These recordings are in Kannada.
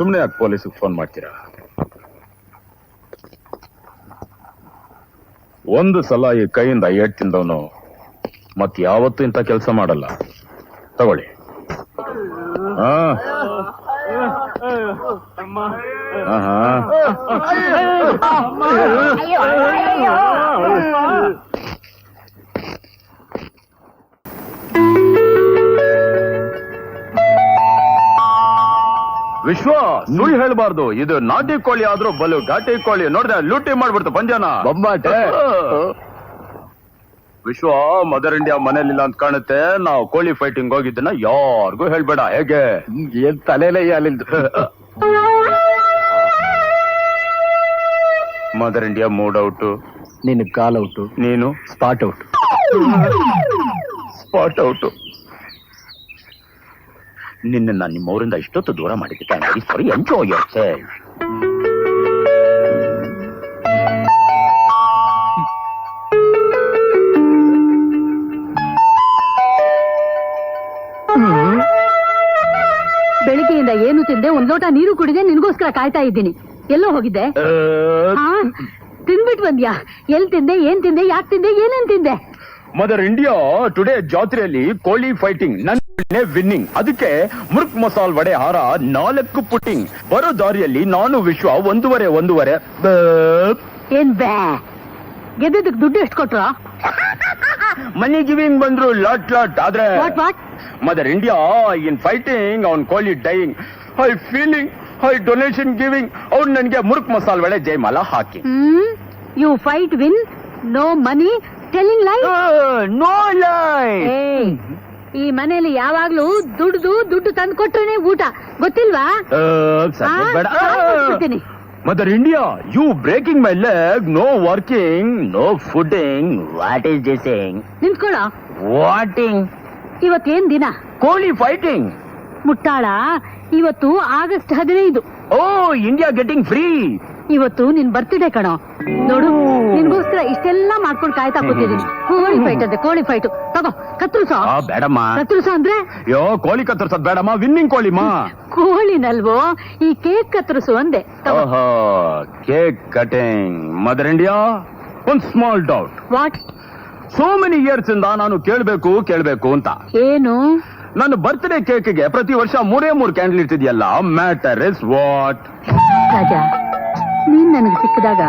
ಸುಮ್ಮನೆ ಯಾಕೆ ಪೊಲೀಸಿಗೆ ಫೋನ್ ಮಾಡ್ತೀರಾ? ಒಂದು ಸಲ ಈ ಕೈಯಿಂದ ಏಟ್ ತಿಂದವನು ಮತ್ ಯಾವತ್ತೂ ಇಂಥ ಕೆಲಸ ಮಾಡಲ್ಲ. ತಗೊಳ್ಳಿ. ವಿಶ್ವ, ಸುಳ್ಳು ಹೇಳ್ಬಾರ್ದು. ಇದು ನಾಟಿ ಕೋಳಿ ಆದ್ರೂ ಬಲು ಘಾಟಿ ಕೋಳಿ. ನೋಡಿದ್ರೆ ಲೂಟಿ ಮಾಡ್ಬಿಡ್ತು ಪಂಜಾನ. ಬೊಂಬಾಟೆ. ವಿಶ್ವ, ಮದರ್ ಇಂಡಿಯಾ ಮನೇಲಿಲ್ಲ ಅಂತ ಕಾಣುತ್ತೆ. ನಾವು ಕೋಳಿ ಫೈಟಿಂಗ್ ಹೋಗಿದ್ದನ್ನ ಯಾರಿಗೂ ಹೇಳ್ಬೇಡ. ಹೇಗೆ? ಏನ್ ತಲೆಲೇ ಅಲ್ಲಿಂದ. ಮದರ್ ಇಂಡಿಯಾ ಮೂಡ್ ಔಟ್, ನೀನು ಕಾಲ್ ಔಟು, ನೀನು ಸ್ಪಾಟ್ ಔಟ್. Spot out. ನಿನ್ನ ನಿಮ್ಮವರಿಂದ ಇಷ್ಟೊತ್ತು ದೂರ ಮಾಡಿದ್ದಕ್ಕೆ ಸಾರಿ. Enjoy your self. ಬೆಳಿಗ್ಗೆಯಿಂದ ಏನು ತಿಂದೆ? ಒಂದ್ ಲೋಟ ನೀರು ಕುಡಿದೆ. ನಿನ್ಗೋಸ್ಕರ ಕಾಯ್ತಾ ಇದ್ದೀನಿ. ಎಲ್ಲೋ ಹೋಗಿದ್ದೆ? ತಿನ್ಬಿಟ್ ಬಂದ್ಯಾ? ಎಲ್ ತಿಂದೆ? ಏನ್ ತಿಂದೆ? ಯಾಕೆ ತಿಂದೆ? ಏನೇನ್ ತಿಂದೆ? ಮದರ್ ಇಂಡಿಯಾ ಟುಡೇ ಜಾತ್ರೆಯಲ್ಲಿ ಕೋಳಿ ಫೈಟಿಂಗ್, ನನ್ನ ವಿನ್ನಿಂಗ್. ಅದಕ್ಕೆ ಮುರ್ಕ್ ಮಸಾಲ್ ವಡೆ ಹಾರ 4 ಪುಟ್ಟಿಂಗ್. ಬರೋ ದಾರಿಯಲ್ಲಿ ನಾನು ವಿಶ್ವ ಒಂದೂವರೆ ಏನ್ ಬ್ಯಾ? ಗೆದ್ದದಕ್ಕೆ ದುಡ್ಡು ಎಷ್ಟು ಕೊಟ್ರ? ಮನಿ ಗಿವಿಂಗ್ ಬಂದ್ರು ಲಾಟ್. ಆದ್ರೆ ಮದರ್ ಇಂಡಿಯಾ ಇನ್ ಫೈಟಿಂಗ್, ಅವನ್ ಕೋಳಿ dying. I feeling, I donation giving. ಅವ್ನು ನನ್ಗೆ ಮುರ್ಕ್ ಮಸಾಲ್ ವಡೆ ಜೈಮಾಲ ಹಾಕಿ. You fight win, no money, telling lie. No lie. ಈ ಮನೆಯಲ್ಲಿ ಯಾವಾಗ್ಲೂ ದುಡ್ಡು ತಂದು ಕೊಟ್ರೇನೆ ಊಟ, ಗೊತ್ತಿಲ್ವಾ? Mother India, you breaking my leg. No working, no fooding. What is dissing? ನಿಂತ್ಕೊಳ್ಳ. ವಾಟಿಂಗ್? ಇವತ್ತೇನ್ ದಿನ? ಕೋಳಿ ಫೈಟಿಂಗ್. ಮುಟ್ಟಾಳ, ಇವತ್ತು August 15. Oh, India getting free. ಇವತ್ತು ನಿನ್ ಬರ್ತ್ಡೇ ಕಣೋ. ನೋಡು, ನಿನ್ಗೋಸ್ಕರ ಇಷ್ಟೆಲ್ಲ ಮಾಡ್ಕೊಂಡು ಕಾಯ್ತಾ ಕೂತಿದ್ದೀನಿ. ಕೋಳಿ ಫೈಟ್ ಅಂತೆ, ಕೋಳಿ ಫೈಟ್. ತಗೋ, ಕತ್ತರಿಸೋ. ಬೇಡಮ್ಮ. ಕತ್ತರಿಸೋ ಅಂದ್ರೆ? ಯೋ, ಕೋಳಿ ಕತ್ತರಿಸೋದ್ ಬೇಡಮ್ಮ, ವಿನ್ನಿಂಗ್ ಕೋಳಿಮಾ. ಕೋಳಿನಲ್ವೋ, ಈ ಕೇಕ್ ಕತ್ತರಿಸು ಅಂದೆ. Cake cutting. ಮದರ್ ಇಂಡಿಯಾ, ಒಂದ್ small doubt. What? So many years ಇಂದ ನಾನು ಕೇಳ್ಬೇಕು ಅಂತ. ಏನು? ನನ್ನ ಬರ್ತ್ಡೇ ಕೇಕ್ಗೆ ಪ್ರತಿ ವರ್ಷ 3 ಕ್ಯಾಂಡಲ್ ಇರ್ತಿದ್ಯಲ್ಲ. Matter is what? ರಾಜಾ, ನೀನ್ ನನಗೆ ಸಿಕ್ಕಿದಾಗ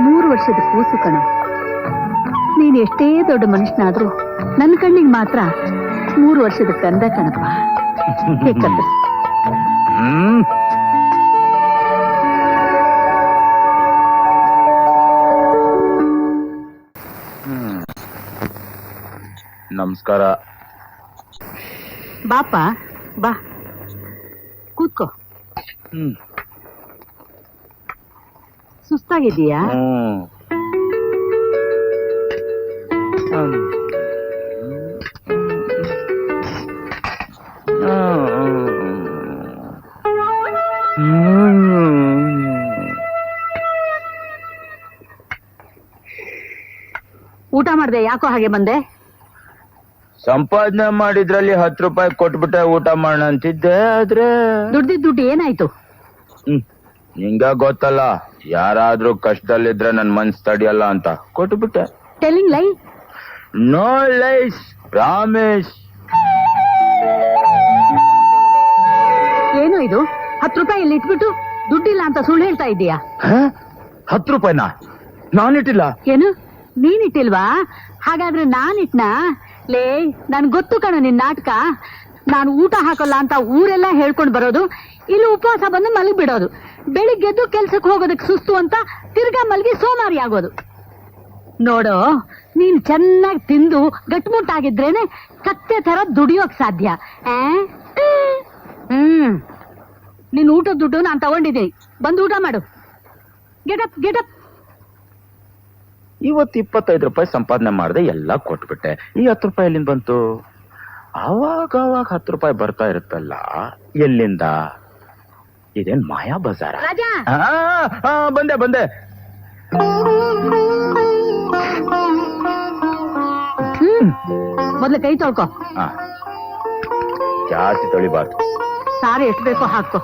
3 ವರ್ಷದ ಕೂಸು ಕಣ. ನೀನ್ ಎಷ್ಟೇ ದೊಡ್ಡ ಮನುಷ್ಯನಾದ್ರೂ ನನ್ನ ಕಣ್ಣಿಗೆ ಮಾತ್ರ 3 ವರ್ಷದ ಕಂದ ಕಣಪ್ಪ. ನಮಸ್ಕಾರ. ಬಾಪ, ಬಾ ಕೂತ್ಕೋ. ಸುಸ್ತಾಗಿದ್ದೀಯಾ? ಊಟ ಮಾಡ್ದೆ? ಯಾಕೋ ಹಾಗೆ ಬಂದೆ? ಸಂಪಾದನೆ ಮಾಡಿದ್ರಲ್ಲಿ 10 ರೂಪಾಯಿ ಕೊಟ್ಬಿಟ್ಟೆ ಊಟ ಮಾಡೋಣ ಅಂತಿದ್ದೆ. ಆದ್ರೆ ದುಡ್ಡು ಏನಾಯ್ತು? ನಿಂಗ ಗೊತ್ತಲ್ಲ, ಯಾರಾದ್ರೂ ಕಷ್ಟದಲ್ಲಿದ್ರೆ ನನ್ ಮನ್ಸ್ ತಡಿಯಲ್ಲ ಅಂತ ಕೊಟ್ಬಿಟ್ಟೆ. Telling lie? No lies, promise. ಏನು ಇದು? 10 ರೂಪಾಯಿ ಇಲ್ಲಿ ಇಟ್ಬಿಟ್ಟು ದುಡ್ಡಿಲ್ಲ ಅಂತ ಸುಳ್ಳು ಹೇಳ್ತಾ ಇದ್ದೀಯಾ? 10 ರೂಪಾಯಿನ ನಾನಿಟ್ಟಿಲ್ಲ. ಏನು, ನೀನಿಟ್ಟಿಲ್ವಾ? ಹಾಗಾದ್ರೆ ನಾನಿಟ್ನಾ? ಲೇ, ನನ್ ಗೊತ್ತು ಕಣ ನಿನ್ ನಾಟಕ. ನಾನು ಊಟ ಹಾಕಲ್ಲ ಅಂತ ಊರೆಲ್ಲ ಹೇಳ್ಕೊಂಡ್ ಬರೋದು, ಇಲ್ಲಿ ಉಪವಾಸ ಬಂದು ಮಲಗಿ ಬಿಡೋದು, ಬೆಳಿಗ್ಗೆದ್ದು ಕೆಲ್ಸಕ್ಕೆ ಹೋಗೋದಕ್ಕೆ ಸುಸ್ತು ಅಂತ ತಿರ್ಗಾ ಮಲಗಿ ಸೋಮಾರಿ ಆಗೋದು. ನೋಡೋ, ನೀನ್ ಚೆನ್ನಾಗಿ ತಿಂದು ಗಟ್ಮುಟ್ಟಾಗಿದ್ರೇನೆ ಕತ್ತೆ ತರ ದುಡಿಯೋಕ್ ಸಾಧ್ಯ. ನಿನ್ ಊಟದ ದುಡ್ಡು ನಾನ್ ತಗೊಂಡಿದ್ದೀನಿ, ಬಂದು ಊಟ ಮಾಡು. Getup getup. ಇವತ್ತು 25 ರೂಪಾಯಿ ಸಂಪಾದನೆ ಮಾಡಿದೆ, ಎಲ್ಲ ಕೊಟ್ಬಿಟ್ಟೆ. ಈ 10 ರೂಪಾಯಿ ಎಲ್ಲಿಂದ ಬಂತು? ಅವಾಗ 10 ರೂಪಾಯಿ ಬರ್ತಾ ಇರುತ್ತಲ್ಲ, ಎಲ್ಲಿಂದ? ಇದೇನ್ ಮಾಯಾ ಬಜಾರ? ಬಂದೆ. ಮೊದ್ಲು ಕೈ ತೊಳ್ಕೊ. ಜಾಸ್ತಿ ತೊಳಿಬಾರ್ದು. ಸಾರು ಎಷ್ಟು ಬೇಕೋ ಹಾಕೋ.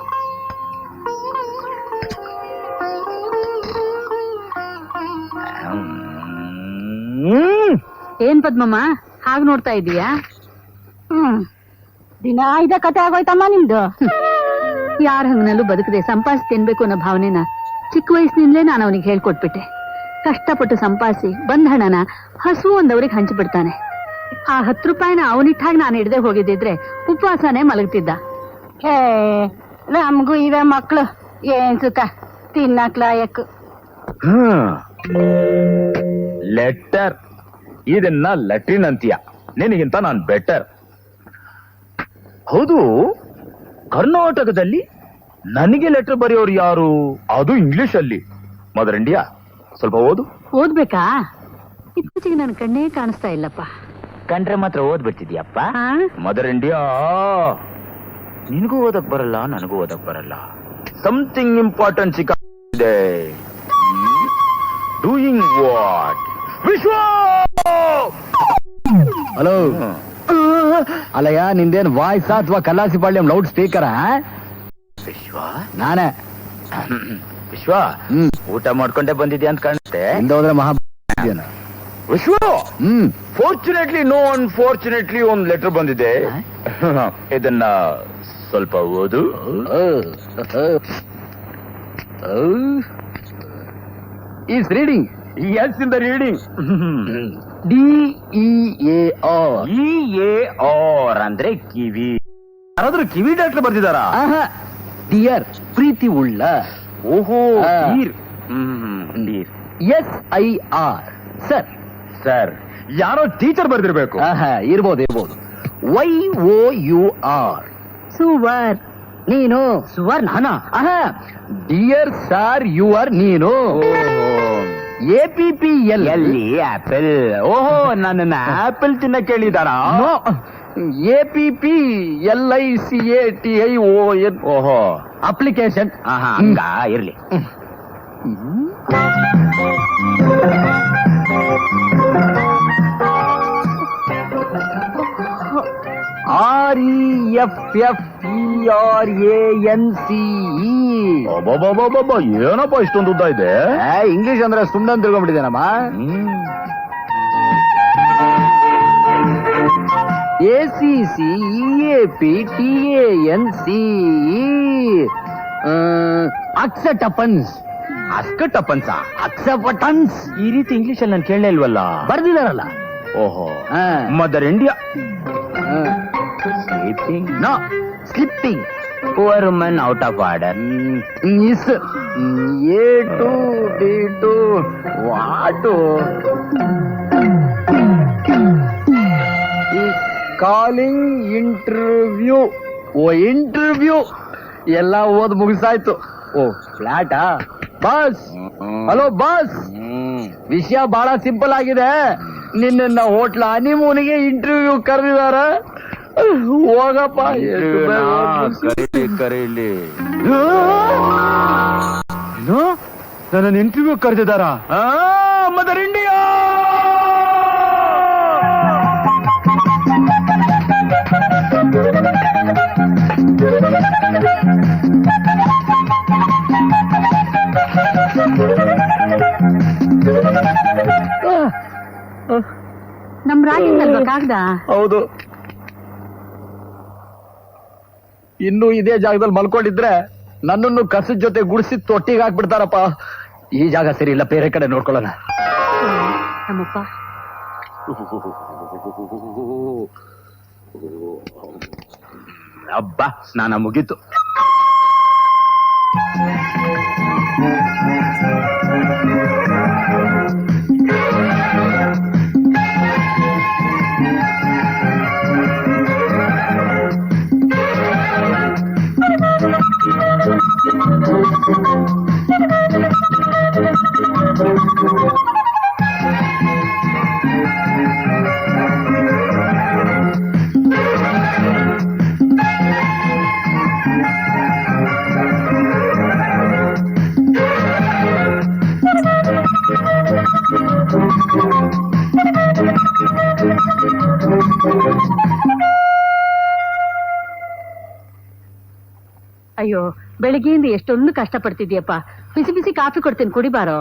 ಏನ್ ಪದ್ಮಮ್ಮ ಹಾಗ್ ನೋಡ್ತಾ ಇದೀಯಾ? ದಿನ ಇದ ಕತೆ ಆಗೋಯ್ತಮ್ಮ ನಿಮ್ದು. ಯಾರ ಹಂಗನಲ್ಲೂ ಬದುಕದೆ ಸಂಪಾದಿಸಿ ತಿನ್ಬೇಕು ಅನ್ನೋ ಭಾವನೆನ ಚಿಕ್ಕ ವಯಸ್ಸಿನಿಂದಲೇ ನಾನು ಅವನಿಗೆ ಹೇಳ್ಕೊಟ್ಬಿಟ್ಟೆ. ಕಷ್ಟಪಟ್ಟು ಸಂಪಾದಿಸಿ ಬಂದ ಹಣನ ಹಸು ಒಂದವ್ರಿಗೆ ಹಂಚಿಬಿಡ್ತಾನೆ. ಆ 10 ರೂಪಾಯಿನ ಅವನಿಟ್ಟಾಗ ನಾನು ಹಿಡ್ದೆ ಹೋಗಿದ್ದಿದ್ರೆ ಉಪವಾಸನೇ ಮಲಗ್ತಿದ್ದ. ಹೇ, ನಮಗೂ ಇವೆ ಮಕ್ಳು, ಏನ್ ಸುಖ ತಿನ್ನಕ್ ಲಾಯಕ್. ಲೆಟರ್, ಇದನ್ನ ಲೆಟ್ರಿನ್ ಅಂತೀಯ, ನಿನಗಿಂತ ನಾನ್ ಬೆಟರ್. ಹೌದು, ಕರ್ನಾಟಕದಲ್ಲಿ ನನಗೆ ಲೆಟರ್ ಬರೆಯೋರು ಯಾರು? ಅದು ಇಂಗ್ಲಿಷ್ ಅಲ್ಲಿ. ಮದರ್ ಇಂಡಿಯಾ, ಸ್ವಲ್ಪ ಓದ್ಬೇಕಾ? ಇತ್ತೀಚೆಗೆ ನನ್ನ ಕಣ್ಣೇ ಕಾಣಿಸ್ತಾ ಇಲ್ಲಪ್ಪ. ಕಂಡ್ರೆ ಮಾತ್ರ ಓದ್ಬಿಡ್ತಿದ್ಯಪ್ಪ. ಮದರ್ ಇಂಡಿಯಾ, ನಿನಗೂ ಓದಕ್ ಬರಲ್ಲ, ನನಗೂ ಓದಕ್ ಬರಲ್ಲ. ಸಮಥಿಂಗ್ ಇಂಪಾರ್ಟೆಂಟ್ ಸಿಕ್ಕಿದೆ. Doing what? ವಿಶ್ವ! ಹಲೋ, ಅಲ್ಲಯ್ಯ, ನಿಂದೇನ್ ವಾಯ್ಸ್ ಅಥವಾ ಕಲಾಸಿ ಪಾಳ್ಯಂ ಲೌಡ್ ಸ್ಪೀಕರ? ವಿಶ್ವ, ನಾನೇ. ವಿಶ್ವ, ಊಟ ಮಾಡ್ಕೊಂಡೆ ಬಂದಿದ್ಯಾ ಅಂತ ಕಾಣುತ್ತೆ. ಹಿಂದೆ ಹೋದ್ರೆ ಮಹಾ ವಿಶ್ವ, ಫಾರ್ಚುನೇಟ್ಲಿ ನೋ ಅನ್ಫಾರ್ಚುನೇಟ್ಲಿ ಒಂದ್ ಲೆಟರ್ ಬಂದಿದೆ. ಇದನ್ನ ಸ್ವಲ್ಪ ಓದು. Is reading. Yes, in the reading. DEAR. EAR ಅಂದ್ರೆ ಕಿವಿ. ಯಾರಾದ್ರೂ ಕಿವಿ ಡಾಕ್ಟರ್ ಬರ್ದಿದಾರಾ? ಡಿಯರ್, ಪ್ರೀತಿ ಉಳ್ಳ. ಓಹೋ, ಡೀರ್. SIR, sir. ಸರ್, ಯಾರೋ ಟೀಚರ್ ಬರ್ದಿರ್ಬೇಕು. ಇರ್ಬೋದು. YOUR, ಸುವರ್. ನೀನು. ಸುವರ್ ನಾನಾ? ಡಿಯರ್ ಸರ್, ಯುವರ್ ನೀನು. APPL, ಎಲ್ಲಿ ಆಪಲ್? ಓಹೋ, ನನ್ನ ಆಪಲ್ ತಿನ್ನ ಕೇಳಿದಾರಾ? APPLICATION. ಓಹೋ, ಅಪ್ಲಿಕೇಶನ್. ಹಂಗ ಇರ್ಲಿ. REFFERANCE. ಏನಪ್ಪ ಇಷ್ಟೊಂದು ಉದ್ದ ಇದೆ? ಇಂಗ್ಲಿಷ್ ಅಂದ್ರೆ ಸುಮ್ಮನೆ ತಿಳ್ಕೊಂಡ್ಬಿಟ್ಟಿದ್ದೇನಮ್ಮ. ACCEAPTANCE. ಅಕ್ಸಟಪನ್ಸ್. ಅಸ್ಕಟಪ್ಪನ್ಸ? ಅಕ್ಸಪಟನ್ಸ್. ಈ ರೀತಿ ಇಂಗ್ಲಿಷ್ ಅಲ್ಲಿ ನಾನು ಕೇಳಲೇ ಇಲ್ವಲ್ಲ. ಬರ್ದಿದಾರಲ್ಲ. ಓಹೋ, mother India. Sleeping. No, slipping. Poor woman out of order. Is A2 D2 what calling interview. Interview ಎಲ್ಲ ಓದ್ ಮುಗಿಸಾಯ್ತು. ಫ್ಲಾಟಾ? ಬಾಸ್, ಹಲೋ ಬಾಸ್, ವಿಷಯ ಬಹಳ ಸಿಂಪಲ್ ಆಗಿದೆ. ನಿನ್ನ ಹೋಟ್ಲ ಹನಿಮೂನಿಗೆ ಇಂಟರ್ವ್ಯೂ ಕರೆದಿದಾರ. ಹೋಗಪ್ಪ. ಕರೀಲಿ. ನನ್ನ ಇಂಟರ್ವ್ಯೂ ಕರೆದಿದ್ದಾರಾ? Mother India. ನಮ್ ರಾಗಿಂದಲ್ವಾ ಕಾಗ್ದ? ಹೌದು. ಇನ್ನು ಇದೇ ಜಾಗದಲ್ಲಿ ಮಲ್ಕೊಂಡಿದ್ರೆ ನನ್ನನ್ನು ಕಸದ ಜೊತೆ ಗುಡಿಸಿ ತೊಟ್ಟಿಗೆ ಹಾಕ್ಬಿಡ್ತಾರಪ್ಪ. ಈ ಜಾಗ ಸರಿ ಇಲ್ಲ, ಬೇರೆ ಕಡೆ ನೋಡ್ಕೊಳ್ಳೋಣ. ನಮ್ಮಪ್ಪ ಹಬ್ಬ, ಸ್ನಾನ ಮುಗೀತು. ಅಯ್ಯೋ, ಬೆಳಿಗ್ಗೆಯಿಂದ ಎಷ್ಟೊಂದು ಕಷ್ಟ ಪಡ್ತಿದ್ಯಪ್ಪ. ಬಿಸಿ ಬಿಸಿ ಕಾಫಿ ಕೊಡ್ತೀನಿ, ಕುಡಿಬಾರೋ.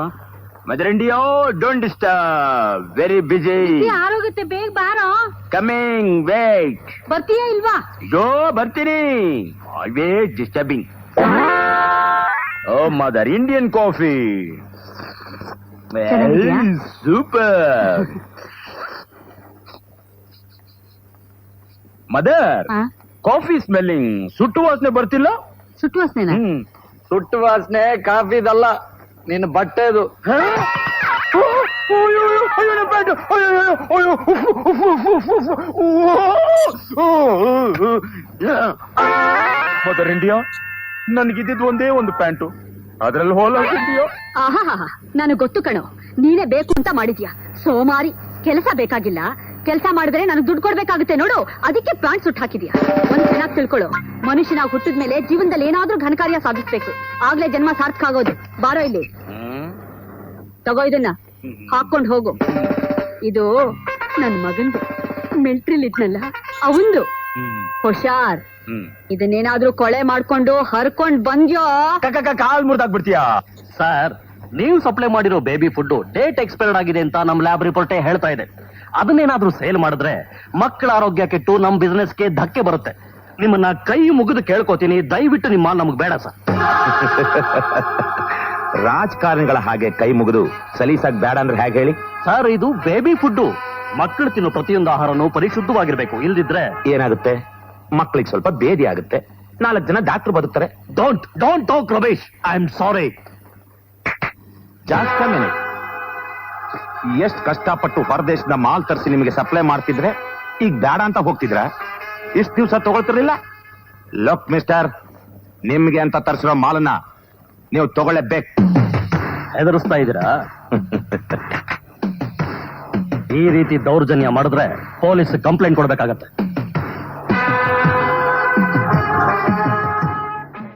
Mother India don't disturb very ಬಿಸಿ ಆರೋಗುತ್ತೆ ಬೇಗ ಬಾರೋ. ಕಮಿಂಗ್ ವೇಟ್ ಬರ್ತೀಯಾ ಇಲ್ವಾ? ಗೋ ಬರ್ತೀನಿ always disturbing oh mother Indian coffee ಚೆನ್ನಾಗಿದ್ಯಾ? ಸೂಪರ್ ಮದರ್ ಆ? ಕಾಫಿ ಸ್ಮೆಲ್ಲಿಂಗ್ ಸುಟ್ಟು ವಾಸನೆ ಬರ್ತಿಲ್ಲ ಸುಟ್ಟು ವಾಸನೆನಾ? ಸುಟ್ಟು ವಾಸನೆ ಕಾಫಿದಲ್ಲ, ನಿನ್ನ ಬಟ್ಟೆದು. ಮದರ್ ಇಂಡಿಯಾ ನನ್ಗಿದ್ದಿದ್ ಒಂದೇ ಒಂದು ಪ್ಯಾಂಟು, ಅದ್ರಲ್ಲಿ ಹೋಲ್ ಹಾಕಿದ್ಯಾ? ಆಹಾ, ನನಗ್ ಗೊತ್ತು ಕಣೋ, ನೀನೇ ಬೇಕು ಅಂತ ಮಾಡಿದ್ಯಾ. ಸೋಮಾರಿ, ಕೆಲಸ ಬೇಕಾಗಿಲ್ಲ. ಕೆಲಸ ಮಾಡಿದ್ರೆ ನನಗ್ ದುಡ್ಡು ಕೊಡ್ಬೇಕಾಗುತ್ತೆ ನೋಡು, ಅದಕ್ಕೆ ಪ್ಲಾಂಟ್ ಸುಟ್ಟು ಹಾಕಿದ್ಯಾ. ಒಂದ್ ಚೆನ್ನಾಗಿ ತಿಳ್ಕೊಳ್ಳೋ, ಮನುಷ್ಯನಾಗ್ ಹುಟ್ಟಿದ ಮೇಲೆ ಜೀವನದಲ್ಲಿ ಏನಾದ್ರೂ ಘನಕಾರ್ಯ ಸಾಧಿಸ್ಬೇಕು, ಆಗ್ಲೇ ಜನ್ಮ ಸಾರ್ಥಕ ಆಗೋದು. ಬಾರೋ ಇಲ್ಲಿ, ತಗೋ ಇದನ್ನ ಹಾಕೊಂಡ್ ಹೋಗು. ಇದು ನನ್ ಮಗಂದು, ಮಿಲ್ಟ್ರಿಲ್ ಇದ್ನಲ್ಲ ಅವಂದು. ಹುಷಾರ್, ಇದನ್ನೇನಾದ್ರೂ ಕೊಳೆ ಮಾಡ್ಕೊಂಡು ಹರ್ಕೊಂಡ್ ಬಂದ್ಯೋ ಕಾಲ್ ಮುರ್ದಾಕ್ಬಿಡ್ತೀಯಾ? ಸರ್, ನೀವು ಸಪ್ಲೈ ಮಾಡಿರೋ ಬೇಬಿ ಫುಡ್ ಡೇಟ್ ಎಕ್ಸ್ಪೈರ್ಡ್ ಆಗಿದೆ ಅಂತ ನಮ್ ಲ್ಯಾಬ್ ರಿಪೋರ್ಟೇ ಹೇಳ್ತಾ ಇದೆ. ಅದನ್ನೇನಾದ್ರೂ ಸೇಲ್ ಮಾಡಿದ್ರೆ ಮಕ್ಕಳ ಆರೋಗ್ಯ ಕೆಟ್ಟು ನಮ್ ಬಿಸ್ನೆಸ್ಗೆ ಧಕ್ಕೆ ಬರುತ್ತೆ. ನಿಮ್ಮನ್ನ ಕೈ ಮುಗಿದು ಕೇಳ್ಕೊತೀನಿ, ದಯವಿಟ್ಟು ನಿಮ್ಮ ನಮಗ್ ಬೇಡ ಸರ್. ರಾಜಕಾರಣಿಗಳ ಹಾಗೆ ಕೈ ಮುಗಿದು ಸಲೀಸಾಗಿ ಬೇಡ ಅಂದ್ರೆ ಹೇಗೆ ಹೇಳಿ? ಸರ್, ಇದು ಬೇಬಿ ಫುಡ್. ಮಕ್ಕಳು ತಿನ್ನೋ ಪ್ರತಿಯೊಂದು ಆಹಾರನೂ ಪರಿಶುದ್ಧವಾಗಿರ್ಬೇಕು. ಇಲ್ದಿದ್ರೆ ಏನಾಗುತ್ತೆ? ಮಕ್ಕಳಿಗೆ ಸ್ವಲ್ಪ ಬೇದಿ ಆಗುತ್ತೆ, 4 ಜನ ಡಾಕ್ಟರ್ ಬದುಕ್ತಾರೆ. Don't talk Ramesh, I am sorry. ಜಾಸ್ತಿ ಮೇಲೆ ಎಷ್ಟು ಕಷ್ಟಪಟ್ಟು ಹೊರದೇಶದ ಮಾಲ್ ತರಿಸಿ ನಿಮಗೆ ಸಪ್ಲೈ ಮಾಡ್ತಿದ್ರೆ ಈಗ ಬೇಡ ಅಂತ ಹೋಗ್ತಿದ್ರ? ಇಷ್ಟು ದಿವಸ ತಗೊಳ್ತಿರ್ಲಿಲ್ಲ. ಲೋಕ್ ಮಿಸ್ಟರ್, ನಿಮ್ಗೆ ಅಂತ ತರಿಸಿರೋ ಮಾಲನ್ನ ನೀವು ತಗೊಳ್ಳೇಬೇಕು. ಹೆದರಿಸ್ತಾ ಇದ್ದೀರಾ? ಈ ರೀತಿ ದೌರ್ಜನ್ಯ ಮಾಡಿದ್ರೆ ಪೊಲೀಸ್ ಕಂಪ್ಲೇಂಟ್ ಕೊಡ್ಬೇಕಾಗತ್ತೆ.